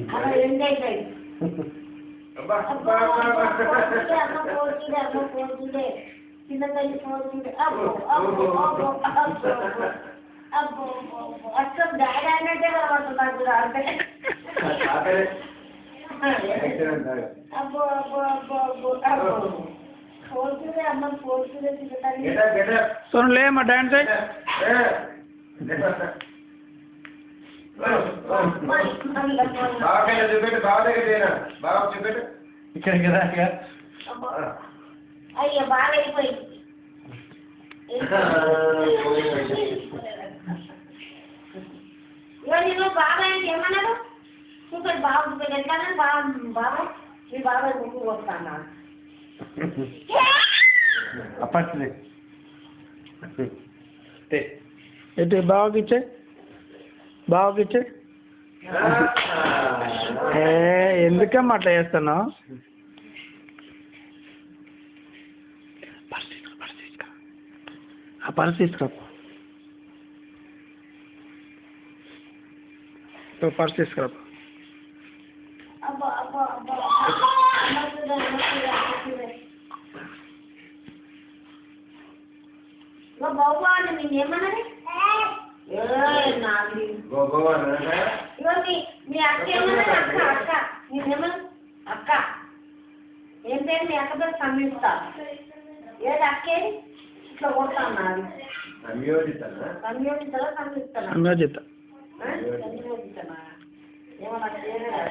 అలా రెండైపోయి చిన్న తల్లి పోతుండే అబ్బో అబ్బో అబ్బో అబ్బో అబ్బో అచ్చం డాడీ అన్నట్టే కనబడుతుంది అంటే అబ్బో అబ్బో అబ్బో అబ్బో అబ్బో పోతుండే అమ్మ పోతుండే చిన్న తల్లి సోను లేమ్మా డాన్స్ ఇక్కడికి రాక అయ్యో బాగా అయిపోయింది నేను బాగా ఏమన్నాడు చూపండి బాబు చూపండి ఎంతన్నా బాబా మీ బాబాయ్ ముక్కు వస్తాను అప్పట్లే ఎటు బావకిచ్చే బావకిచ్చే ఎందుకమ్మా అట్లా చేస్తున్నావు ఆ పర్స్ తీసుకురా పర్స్ తీసుకురా బాబా నేనేమన్నది మీ అక్క ఏమన్నా అక్క అక్క నేనేమన్నా అక్క ఏం పేరు మీ అక్క పేరు సంయుక్త ఏది అక్కేది ఇట్లా కొడతాను సంయోజితనా సంయుక్తనా సంయోజిత సంయోజితనా ఏమన్నా